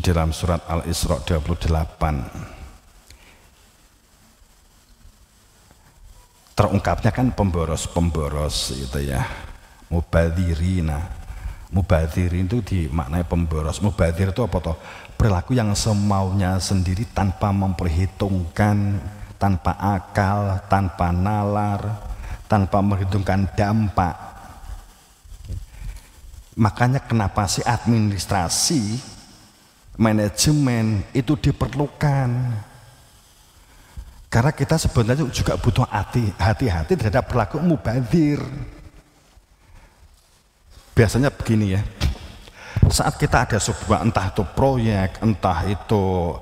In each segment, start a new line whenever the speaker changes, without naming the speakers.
dalam surat Al-Isra 28 terungkapnya kan pemboros-pemboros itu ya, mubadzirina. Mubadzirin itu dimaknai pemboros. Mubadzir itu apa toh? Perilaku yang semaunya sendiri tanpa memperhitungkan, tanpa akal, tanpa nalar, tanpa memperhitungkan dampak. Makanya kenapa sih administrasi, manajemen itu diperlukan? Karena kita sebenarnya juga butuh hati-hati terhadap perilaku mubadzir. Biasanya begini ya, saat kita ada sebuah entah itu proyek, entah itu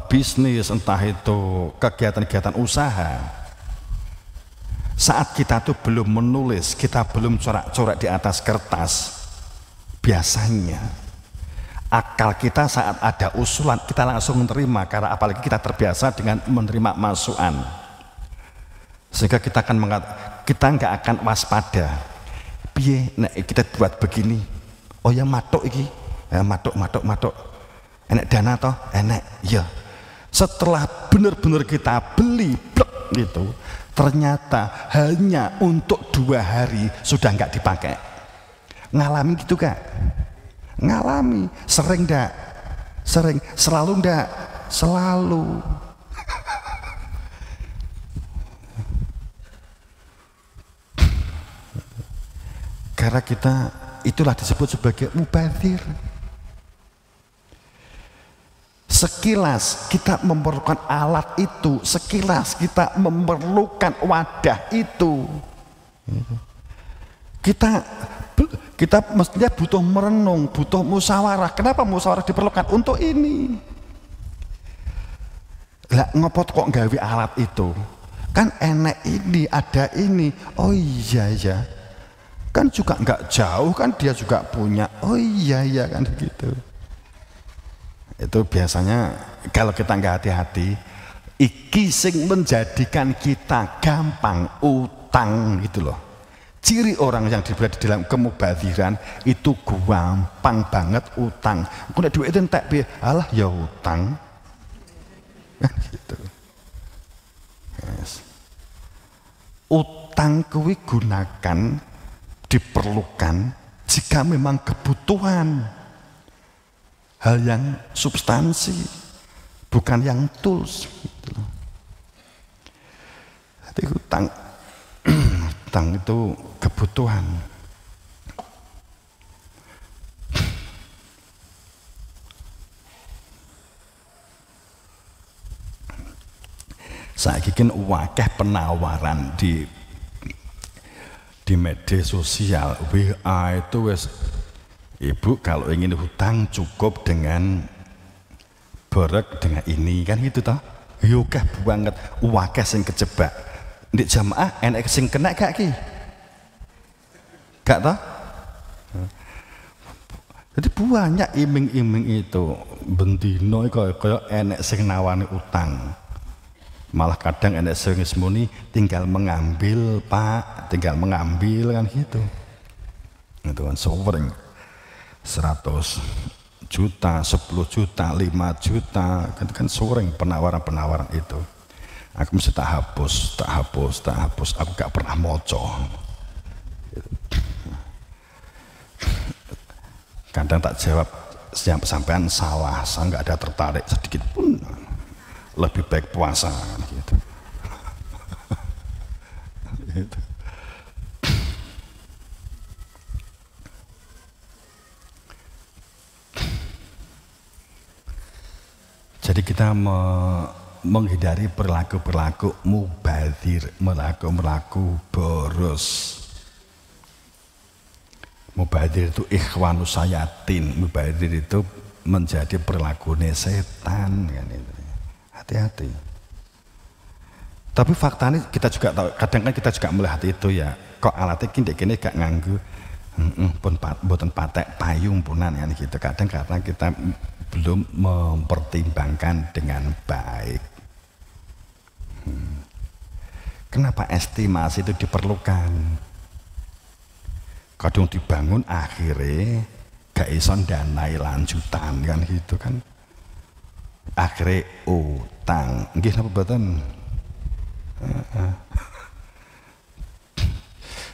bisnis, entah itu kegiatan-kegiatan usaha, saat kita tuh belum menulis, kita belum corak-corak di atas kertas, biasanya akal kita saat ada usulan kita langsung menerima, karena apalagi kita terbiasa dengan menerima masukan, sehingga kita akan kita nggak akan waspada. Piye nek kita buat begini, oh ya matuk iki, ya matuk enek dana toh, enek ya. Setelah benar-benar kita beli blek gitu, ternyata hanya untuk 2 hari sudah nggak dipakai. Ngalami gitu Kak? Ngalami, sering ndak? Sering, selalu ndak? Selalu. Karena kita itulah disebut sebagai mubadzir. Sekilas kita memerlukan alat itu, sekilas kita memerlukan wadah itu. Kita mestinya butuh merenung, butuh musyawarah. Kenapa musyawarah diperlukan? Untuk ini. Lah ngopot kok gawe alat itu? Kan enek ini, ada ini. Oh iya ya. Kan juga nggak jauh kan, dia juga punya. Oh iya ya kan gitu. Itu biasanya kalau kita nggak hati-hati, iki sing menjadikan kita gampang utang gitu loh. Ciri orang yang dibuat di dalam kemubadziran itu gampang banget utang. Kena duit itu entek piye? Alah ya utang. Gitu. Yes. Utang kuwi gunakan, diperlukan jika memang kebutuhan, hal yang substansi, bukan yang tools gitu. Jadi utang itu kebutuhan. Saiki kan wakeh penawaran di media sosial, WA itu wes, ibu kalau ingin hutang cukup dengan borek dengan ini kan gitu toh. Yukah banget wakeh sing kejebak. Di jamaah enek sing kena gak ki? Gak toh? Jadi banyak iming-iming itu bendino kaya enek sing nawani utang. Malah kadang enek sing muni tinggal mengambil Pak, tinggal mengambil kan gitu. Itu kan sering 100 juta, 10 juta, 5 juta, kan sering penawaran-penawaran itu. Aku mesti tak hapus, aku gak pernah moco. Kadang tak jawab, sampean salah, saya nggak ada tertarik sedikit pun. Lebih baik puasa gitu. Gitu. Jadi kita menghindari perilaku-perilaku mubadzir, perilaku boros. Mubadzir itu ikhwanus sayatin, mubadzir itu menjadi perilakunya setan kan itu. Hati-hati. Tapi faktanya kita juga tahu, kadang kan kita juga melihat itu ya, kok alatnya kini gak nganggu boten patek payung punan kan gitu. Kadang karena kita belum mempertimbangkan dengan baik. Kenapa estimasi itu diperlukan? Kadang dibangun akhirnya gak iso danai lanjutan kan gitu kan. akhirnya utang. Nggih napa mboten?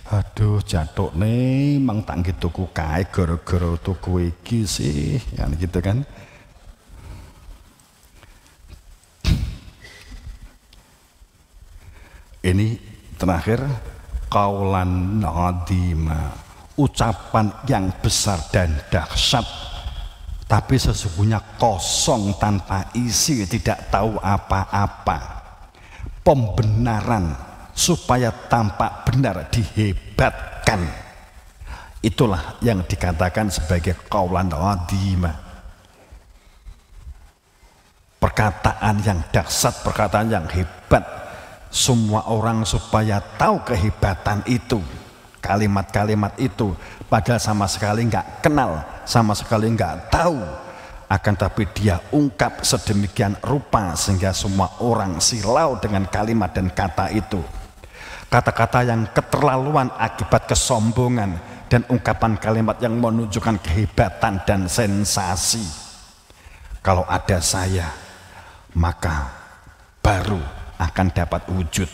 Aduh jatuh nih mang tak nggih tuku kae gara-gara tuku iki sih kan gitu kan. Ini terakhir qaulan nadima, ucapan yang besar dan dahsyat tapi sesungguhnya kosong tanpa isi, tidak tahu apa-apa. Pembenaran supaya tampak benar dihebatkan, itulah yang dikatakan sebagai qaulan nadima, perkataan yang dahsyat, perkataan yang hebat. Semua orang supaya tahu kehebatan itu, kalimat-kalimat itu, padahal sama sekali nggak kenal, sama sekali nggak tahu, akan tapi dia ungkap sedemikian rupa sehingga semua orang silau dengan kalimat dan kata itu. Kata-kata yang keterlaluan akibat kesombongan dan ungkapan kalimat yang menunjukkan kehebatan dan sensasi. Kalau ada saya, maka baru akan dapat wujud,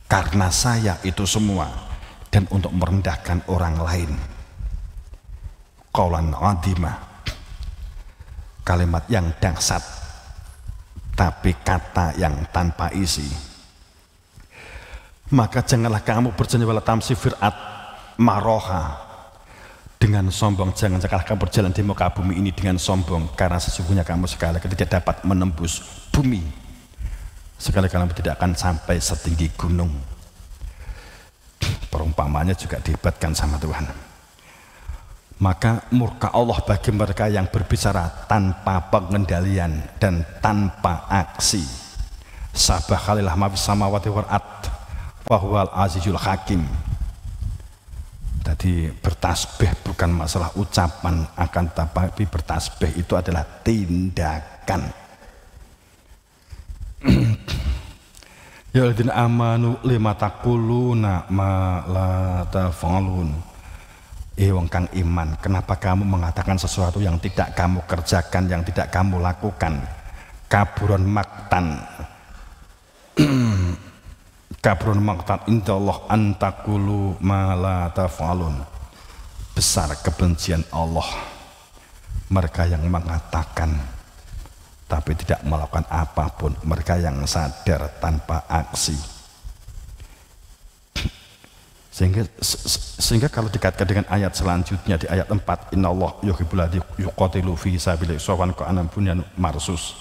karena saya itu semua dan untuk merendahkan orang lain. Qaulan adimah, kalimat yang dahsyat tapi kata yang tanpa isi. Maka janganlah kamu berjanji wala tamsi fir'at maroha, dengan sombong. Janganlah kamu berjalan di muka bumi ini dengan sombong, karena sesungguhnya kamu sekali lagi tidak dapat menembus bumi, sekali kamu tidak akan sampai setinggi gunung. Perumpamaannya juga dihebatkan sama Tuhan. Maka murka Allah bagi mereka yang berbicara tanpa pengendalian dan tanpa aksi. Sabahalilah ma fis samawati wal ard wa huwal azizul hakim. Jadi bertasbih bukan masalah ucapan, akan tapi bertasbih itu adalah tindakan. Ya alladzina amanu lima taquluna ma la taf'alun. Wong kang iman, kenapa kamu mengatakan sesuatu yang tidak kamu kerjakan, yang tidak kamu lakukan? Kaburon maktan kaburon maktan indallah antaqulu ma la taf'alun. Besar kebencian Allah mereka yang mengatakan tapi tidak melakukan apapun, mereka yang sadar tanpa aksi. Sehingga kalau dikaitkan dengan ayat selanjutnya di ayat 4, innallah yuhibbul ladzina yuqatilu fi sabilihi sawan ka'annam bunyanun marsus.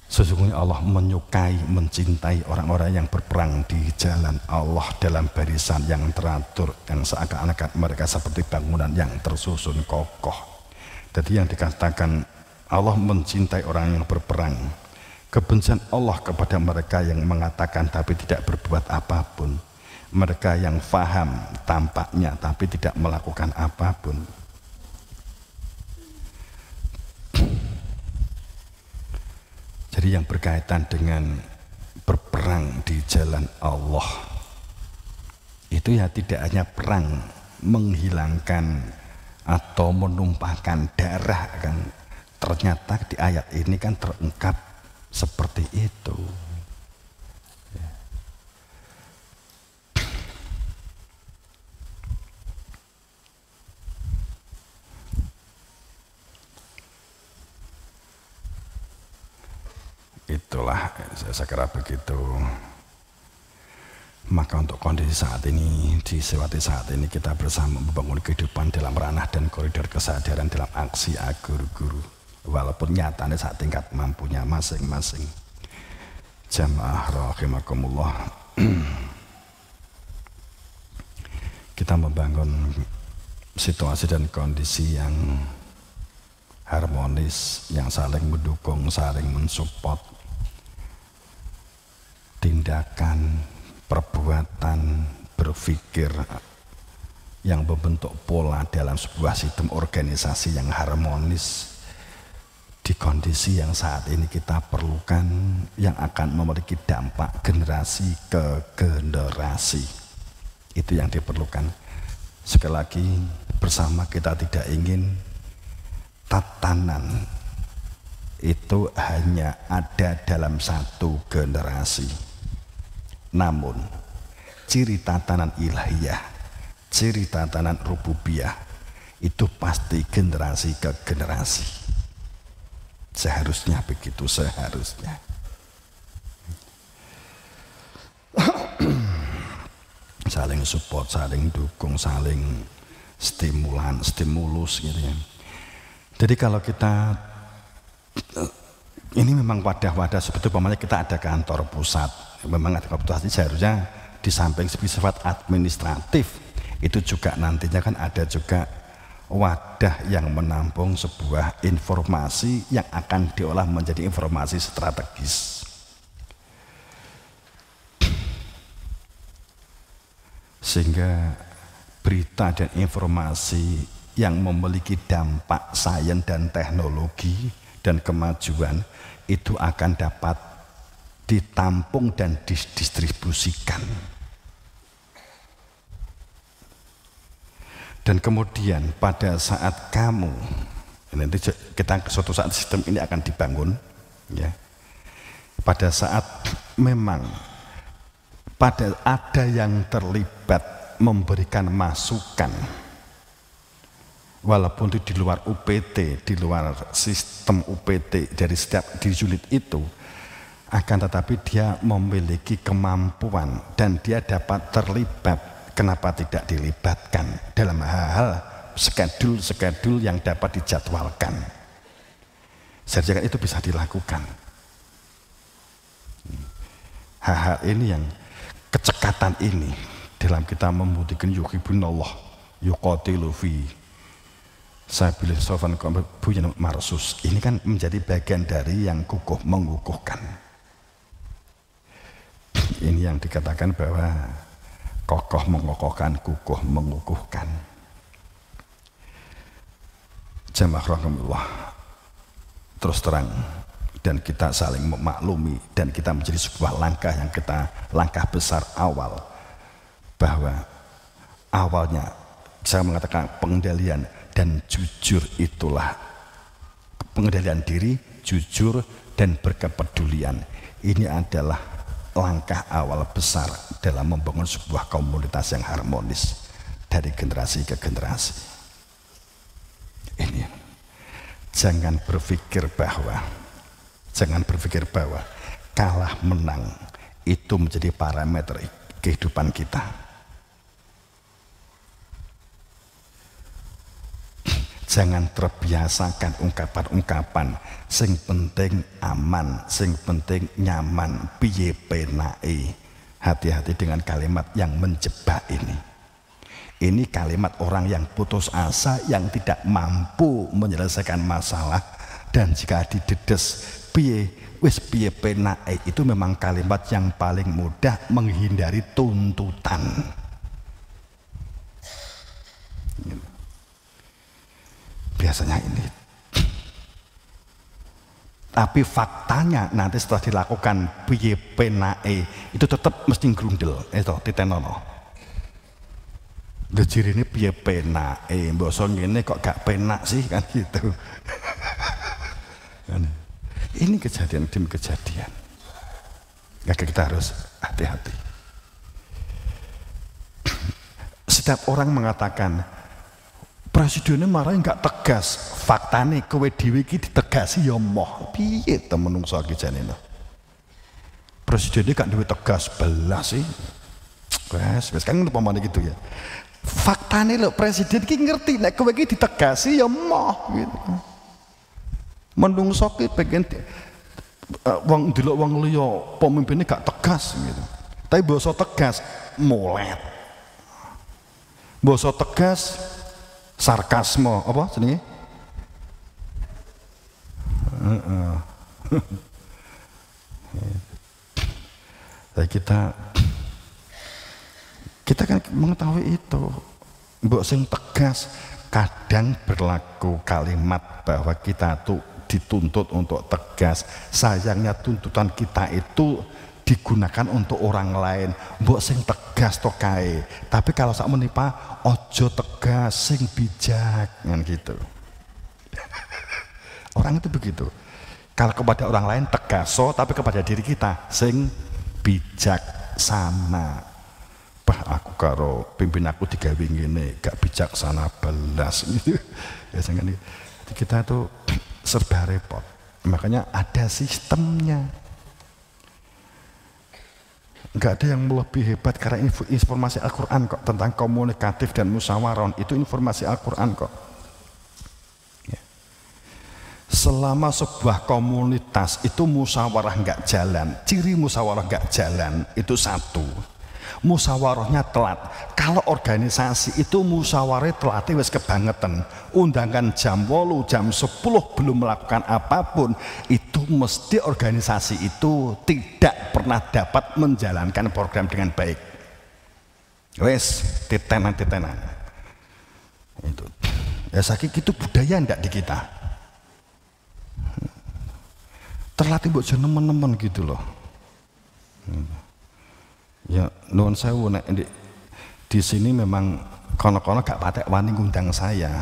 Sesungguhnya Allah menyukai, mencintai orang-orang yang berperang di jalan Allah dalam barisan yang teratur, yang seakan-akan mereka seperti bangunan yang tersusun kokoh. Jadi yang dikatakan Allah mencintai orang yang berperang, kebencian Allah kepada mereka yang mengatakan tapi tidak berbuat apapun, mereka yang faham tampaknya tapi tidak melakukan apapun. Jadi yang berkaitan dengan berperang di jalan Allah itu ya tidak hanya perang menghilangkan atau menumpahkan darah kan. Ternyata di ayat ini kan terungkap seperti itu. Itulah saya kira begitu. Maka untuk kondisi saat ini, di Sewati saat ini kita bersama membangun kehidupan dalam ranah dan koridor kesadaran dalam aksi guru-guru. Walaupun nyatanya saat tingkat mampunya masing-masing. Jamaah rahimakumullah. Kita membangun situasi dan kondisi yang harmonis, yang saling mendukung, saling mensupport tindakan, perbuatan, berpikir yang membentuk pola dalam sebuah sistem organisasi yang harmonis. Di kondisi yang saat ini kita perlukan, yang akan memiliki dampak generasi ke generasi, itu yang diperlukan. Sekali lagi bersama kita tidak ingin tatanan itu hanya ada dalam satu generasi. Namun ciri tatanan ilahiyah, ciri tatanan rububiyah itu pasti generasi ke generasi. Seharusnya begitu, seharusnya. Saling support, saling dukung, saling stimulus gitu ya. Jadi kalau kita ini memang wadah-wadah seperti umpamanya kita ada kantor pusat, memang ada kantor pusat, seharusnya di samping sifat administratif itu juga nantinya kan ada juga wadah yang menampung sebuah informasi yang akan diolah menjadi informasi strategis. Sehingga berita dan informasi yang memiliki dampak sains dan teknologi dan kemajuan itu akan dapat ditampung dan didistribusikan. Dan kemudian pada saat kamu, nanti kita suatu saat sistem ini akan dibangun, ya. Pada saat memang ada yang terlibat memberikan masukan, walaupun itu di luar UPT, di luar sistem UPT dari setiap di unit itu, akan tetapi dia memiliki kemampuan dan dia dapat terlibat. Kenapa tidak dilibatkan dalam hal-hal skedul yang dapat dijadwalkan? Seharusnya itu bisa dilakukan. Hal-hal ini yang kecekatan ini dalam kita membuktikan yuhibbunallah yuqatilu fi sabilillah sofan buyan marsus, ini kan menjadi bagian dari yang kukuh mengukuhkan. Ini yang dikatakan bahwa kokoh mengokohkan, kukuh mengukuhkan. Jamaah rahimahullah, terus terang dan kita saling memaklumi dan kita menjadi sebuah langkah besar awal, bahwa awalnya saya mengatakan pengendalian dan jujur itulah pengendalian diri, jujur dan berkepedulian. Ini adalah langkah awal besar dalam membangun sebuah komunitas yang harmonis dari generasi ke generasi. Ini jangan berpikir bahwa kalah menang itu menjadi parameter kehidupan kita. Jangan terbiasakan ungkapan-ungkapan sing penting aman, sing penting nyaman, piye penake. Hati-hati dengan kalimat yang menjebak ini. Ini kalimat orang yang putus asa, yang tidak mampu menyelesaikan masalah, dan jika didedes piye wis piye penake, itu memang kalimat yang paling mudah menghindari tuntutan. Biasanya ini. Tapi faktanya nanti setelah dilakukan piye penake itu tetap mesti grundel, itu titenono. Dejir ini piye penake, mbok ngene kok gak penak sih, kan gitu. Ini kejadian demi kejadian. Maka kita harus hati-hati. Setiap orang mengatakan presidennya marah nggak tegas, faktane kowe dhewe iki ditegasi ya moh. Piye to menungso iki janene? Presidennya gak duwe tegas belas sih. Wes kan umpamane gitu ya. Faktane lho presiden iki ngerti nek kowe iki ditegasi ya moh gitu. Menungso ki pengen wong ndelok wong liya pemimpinnya gak tegas gitu. Tapi basa tegas molet. Basa tegas sarkasme apa jenenge? Kita kan mengetahui itu. Mbok sing tegas kadang berlaku kalimat bahwa kita tuh dituntut untuk tegas. Sayangnya tuntutan kita itu digunakan untuk orang lain. Mbok sing tegas to kae. Tapi kalau sak menipa ojo tegas sing bijak kan gitu. Orang itu begitu. Kalau kepada orang lain tegaso, tapi kepada diri kita sing bijaksana. Bah aku karo pimpin aku digawe ngene, gak bijaksana belas gitu. Ya jangan kita tuh serba repot. Makanya ada sistemnya. Enggak ada yang lebih hebat karena informasi Al-Qur'an kok tentang komunikatif dan musyawarah, itu informasi Al-Qur'an kok. Selama sebuah komunitas itu musyawarah nggak jalan, ciri musyawarah nggak jalan itu satu, musyawarahnya telat. Kalau organisasi itu musyawarah telat wis kebangetan, undangan jam 8, jam 10 belum melakukan apapun, itu mesti organisasi itu tidak pernah dapat menjalankan program dengan baik. Wes titenan itu ya sakit, itu budaya ndak di kita. Terlatih buat nemen-nemen gitu loh. Ya nuwun sewu nek di sini memang kono-kono gak patek wani ngundang saya.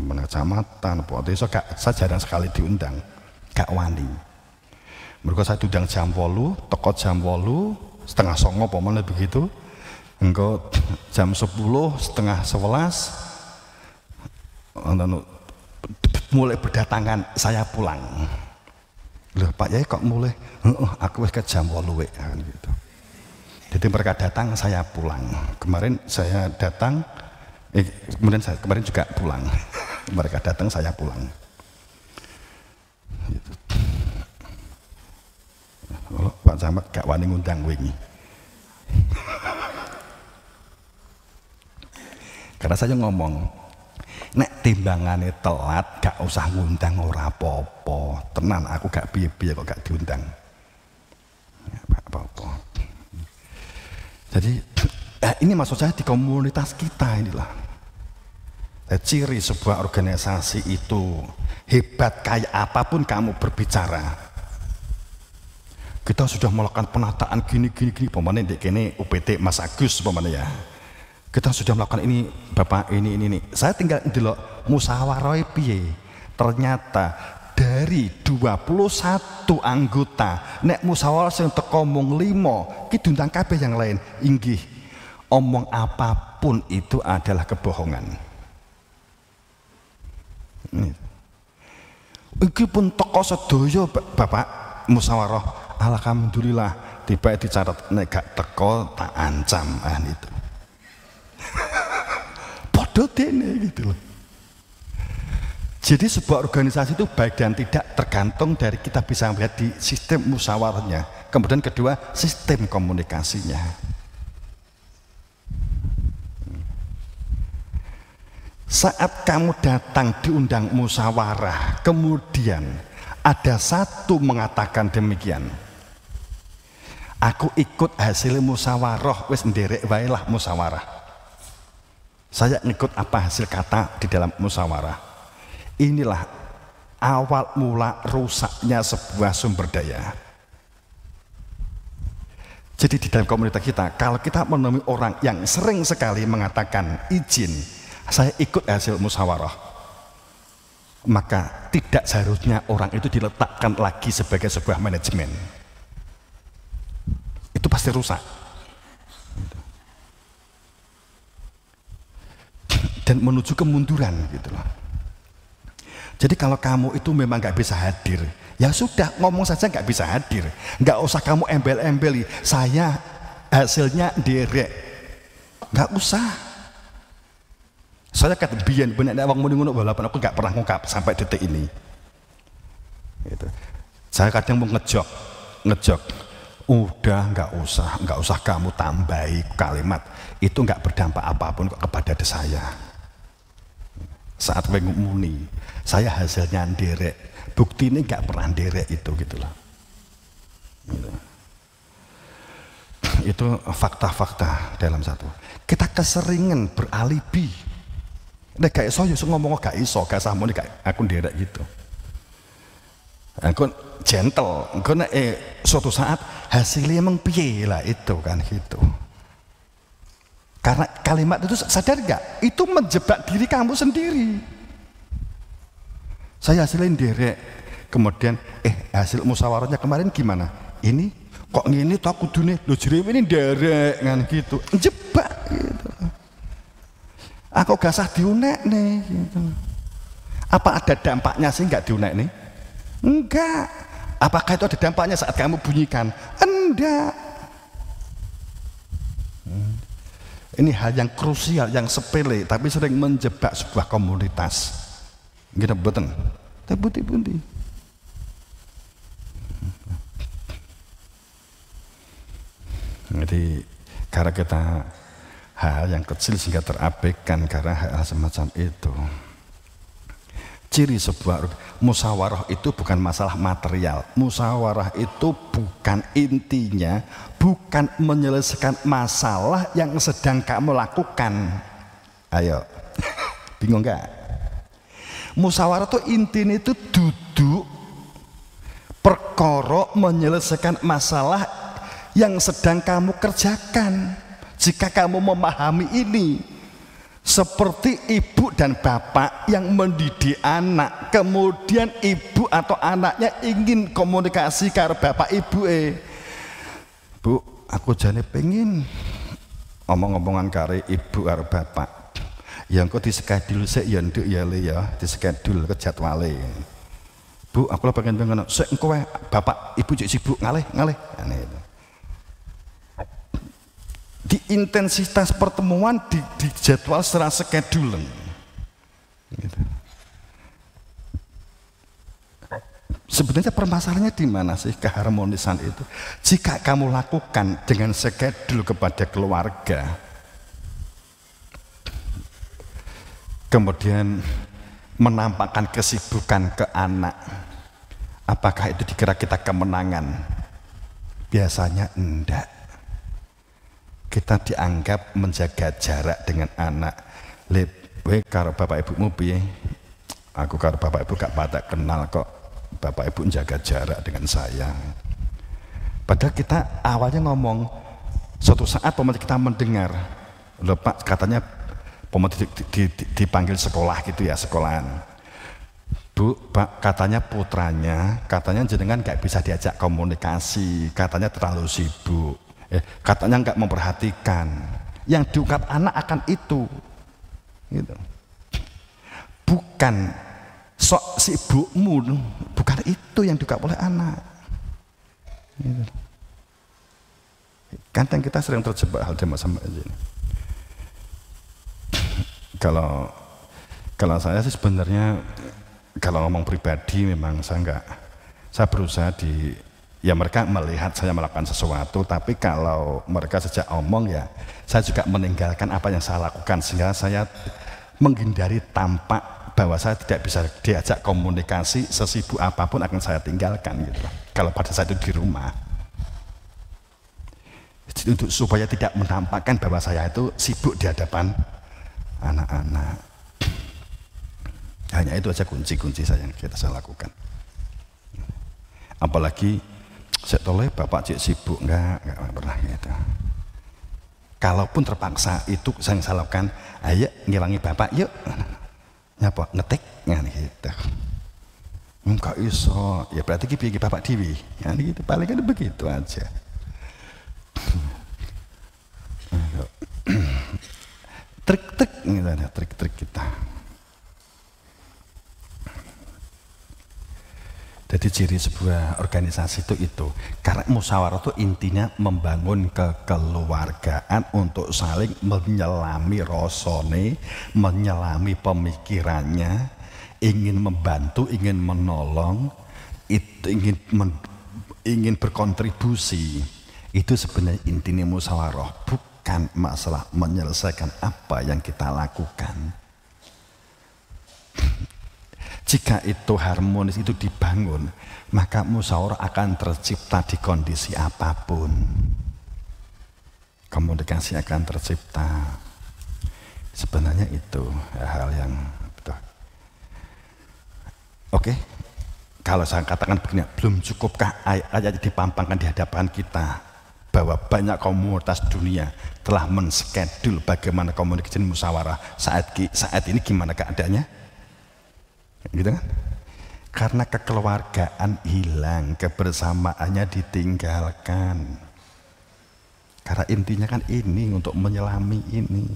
Mana kecamatan, desa gak, saya jarang sekali diundang. Gak wani. Mereka saya diundang jam 8, teko jam 8, setengah 9 apa mana begitu. Engko jam 10, setengah 11 mulai berdatangan saya pulang. Loh Pak Yai kok mulai? Aku wis ke jam 8 kan gitu. Jadi mereka datang, saya pulang. Kemarin saya datang, kemarin juga pulang. Mereka datang, saya pulang. Gitu. Pak Camat gak wani ngundang wingi. Karena saya ngomong, nek timbangannya telat gak usah ngundang ora apa-apa. Tenan aku gak piye-piye kok gak diundang. Ya, apa-apa. Jadi ini maksud saya di komunitas kita inilah. Ciri sebuah organisasi itu hebat kayak apapun kamu berbicara. Kita sudah melakukan penataan gini pemanen dek kene UPT Mas Agus pemanen ya. Kita sudah melakukan ini Bapak ini. Saya tinggal ndelok musyawarah piye. Ternyata dari 21 anggota nek musyawarah sing teko mung 5 ki diundang kabeh yang lain. Inggih, omong apapun itu adalah kebohongan. Iki pun teko sedaya Bapak musyawarah. Alhamdulillah tiba dicatat nek gak teko tak ancam itu. Podo dene gitu loh. Jadi sebuah organisasi itu baik dan tidak tergantung dari kita bisa melihat di sistem musyawarahnya. Kemudian kedua, sistem komunikasinya. Saat kamu datang diundang musyawarah, kemudian ada satu mengatakan demikian. Aku ikut hasil musyawarah, wis nderek wae lah musyawarah. Saya ngikut apa hasil kata di dalam musyawarah. Inilah awal mula rusaknya sebuah sumber daya. Jadi di dalam komunitas kita, kalau kita menemui orang yang sering sekali mengatakan izin, saya ikut hasil musyawarah, maka tidak seharusnya orang itu diletakkan lagi sebagai sebuah manajemen. Itu pasti rusak. Dan menuju kemunduran gitu loh. Jadi kalau kamu itu memang nggak bisa hadir, ya sudah ngomong saja nggak bisa hadir, nggak usah kamu embel-embeli. Saya hasilnya derek, nggak usah. Saya kata biyen bener nek wong muni ngono balapan aku nggak pernah ngungkap sampai detik ini. Gitu. Saya kadang mau ngejok, udah nggak usah kamu tambahi kalimat itu nggak berdampak apapun kok kepada saya. Saat muni, saya hasilnya nderek, bukti ini nggak pernah nderek itu gitulah. Gitu. Itu fakta-fakta dalam satu. Kita keseringan beralibi. Nek gak iso yo ngomong gak iso, gak sah muni aku nderek gitu. Aku gentle, aku nek suatu saat hasilnya emang piye lah itu kan gitu. Karena kalimat itu sadar gak? Itu menjebak diri kamu sendiri. Saya hasilnya nderek, kemudian hasil musyawarahnya kemarin gimana? Ini kok ngene to kudune lho jere ini nderek kan gitu. Jebak gitu. Aku gak sah diunekne gitu. Apa ada dampaknya sih enggak diunekne? Enggak. Apakah itu ada dampaknya saat kamu bunyikan? Enggak. Ini hal yang krusial, yang sepele, tapi sering menjebak sebuah komunitas. Gitu betul. Tebuti-buti. Jadi karena kita hal yang kecil sehingga terabaikan karena hal semacam itu. Ciri sebuah musyawarah itu bukan masalah material. Musyawarah itu bukan intinya, bukan menyelesaikan masalah yang sedang kamu lakukan. Ayo, bingung nggak? Musyawarah itu intinya itu duduk perkara menyelesaikan masalah yang sedang kamu kerjakan. Jika kamu memahami ini, seperti ibu dan bapak yang mendidik anak, kemudian ibu atau anaknya ingin komunikasi karo bapak ibu, Bu, aku jane pengen omong-omongan karo ibu karo bapak. Ya engko diskedul sik ya nduk ya le ya, diskedul ke jadwale. Bu, aku lho pengen sik engko wae bapak ibu jek sibuk ngalih. Ane itu. Di intensitas pertemuan di jadwal secara skedul gitu. Sebenarnya permasalahannya di mana sih keharmonisan itu? Jika kamu lakukan dengan skedul kepada keluarga, kemudian menampakkan kesibukan ke anak, apakah itu dikira kita kemenangan? Biasanya enggak. Kita dianggap menjaga jarak dengan anak. Kowe karo bapak ibumu piye? Aku karo bapak ibu gak pada kenal kok. Bapak ibu menjaga jarak dengan saya. Padahal kita awalnya ngomong, suatu saat pemerintah kita mendengar, loh Pak katanya pemerintah dipanggil sekolah gitu ya, sekolahan. Bu, Pak katanya putranya, katanya jenengan gak bisa diajak komunikasi, katanya terlalu sibuk. Katanya nggak memperhatikan. Yang diungkap anak akan itu, gitu. Bukan sok sibukmu, bukan itu yang diungkap oleh anak. Gitu. Kadang kita sering terjebak hal macam ini. Kalau saya sih sebenarnya kalau ngomong pribadi memang saya berusaha ya mereka melihat saya melakukan sesuatu, tapi kalau mereka sejak omong ya saya juga meninggalkan apa yang saya lakukan, sehingga saya menghindari tampak bahwa saya tidak bisa diajak komunikasi, sesibuk apapun akan saya tinggalkan gitu. Kalau pada saat itu di rumah, untuk supaya tidak menampakkan bahwa saya itu sibuk di hadapan anak-anak. Hanya itu aja kunci-kunci saya yang saya lakukan. Apalagi saya toleh bapak cik sibuk enggak pernah gitu. Kalaupun terpaksa itu saya lakukan, ayo ngilangi bapak yuk, nyapa ngetik ngene gitu. Enggak iso, ya berarti ki bapak dewi, ya gitu, paling kan begitu aja. Trik-trik gitu, trik-trik kita. Jadi ciri sebuah organisasi itu karena musyawarah itu intinya membangun kekeluargaan untuk saling menyelami rasane, menyelami pemikirannya, ingin membantu, ingin menolong, itu ingin berkontribusi. Itu sebenarnya intinya musyawarah, bukan masalah menyelesaikan apa yang kita lakukan. Jika itu harmonis, itu dibangun, maka musyawarah akan tercipta di kondisi apapun. Komunikasi akan tercipta. Sebenarnya itu hal yang betul. Oke, kalau saya katakan begini, belum cukupkah ayat dipampangkan di hadapan kita bahwa banyak komunitas dunia telah menskedul bagaimana komunikasi musyawarah saat ini gimana keadaannya? Gitu kan? Karena kekeluargaan hilang, kebersamaannya ditinggalkan. Karena intinya kan ini, untuk menyelami ini.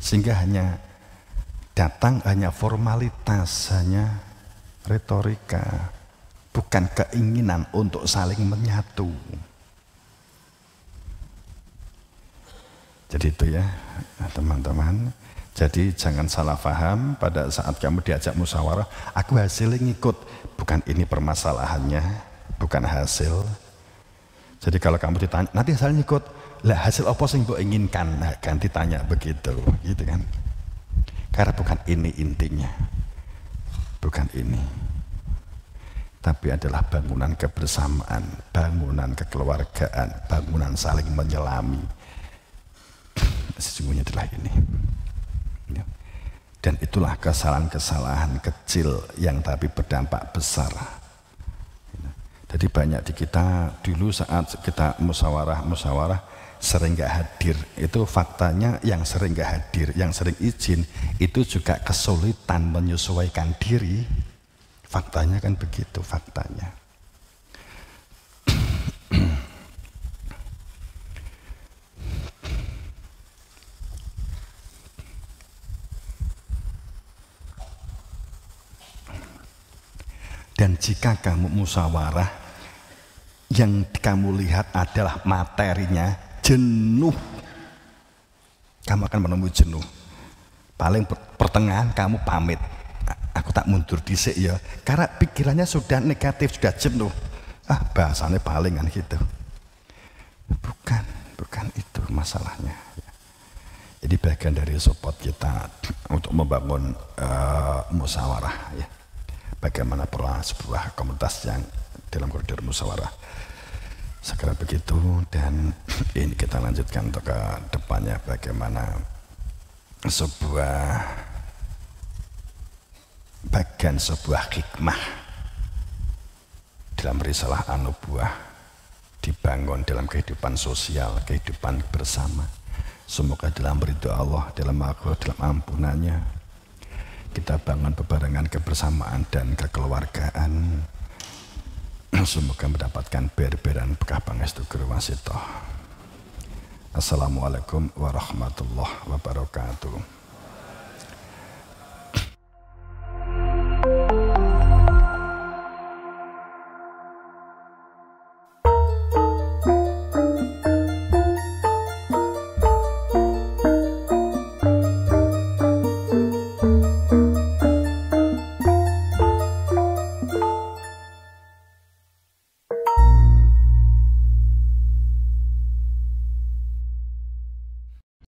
Sehingga hanya datang hanya formalitas, hanya retorika, bukan keinginan untuk saling menyatu. Jadi itu ya teman-teman. Jadi jangan salah paham pada saat kamu diajak musyawarah, aku hasilnya ngikut. Bukan ini permasalahannya, bukan hasil. Jadi kalau kamu ditanya, nanti hasilnya ngikut, lah hasil apa sih yang mbok inginkan? Nah, ganti tanya begitu, gitu kan. Karena bukan ini intinya, bukan ini. Tapi adalah bangunan kebersamaan, bangunan kekeluargaan, bangunan saling menyelami. Sesungguhnya adalah ini. Dan itulah kesalahan-kesalahan kecil yang tapi berdampak besar. Jadi banyak di kita dulu saat kita musyawarah sering gak hadir. Itu faktanya yang sering gak hadir, yang sering izin itu juga kesulitan menyesuaikan diri. Faktanya kan begitu, faktanya. Dan jika kamu musyawarah, yang kamu lihat adalah materinya jenuh, kamu akan menemui jenuh. Paling pertengahan kamu pamit, aku tak mundur dhisik ya, karena pikirannya sudah negatif, sudah jenuh. Bahasanya paling kan gitu. Bukan itu masalahnya. Jadi bagian dari support kita untuk membangun musyawarah ya. Bagaimana pola sebuah komunitas yang dalam koridor musyawarah. Segera begitu, dan ini kita lanjutkan untuk ke depannya bagaimana sebuah bagian sebuah hikmah dalam risalah an-nubuwah dibangun dalam kehidupan sosial, kehidupan bersama. Semoga dalam ridho Allah, dalam maghfirah, dalam ampunannya, kita bangun bebarengan kebersamaan dan kekeluargaan. Semoga mendapatkan ber-beran bekah pangestu Guru Wasito. Assalamualaikum warahmatullahi wabarakatuh.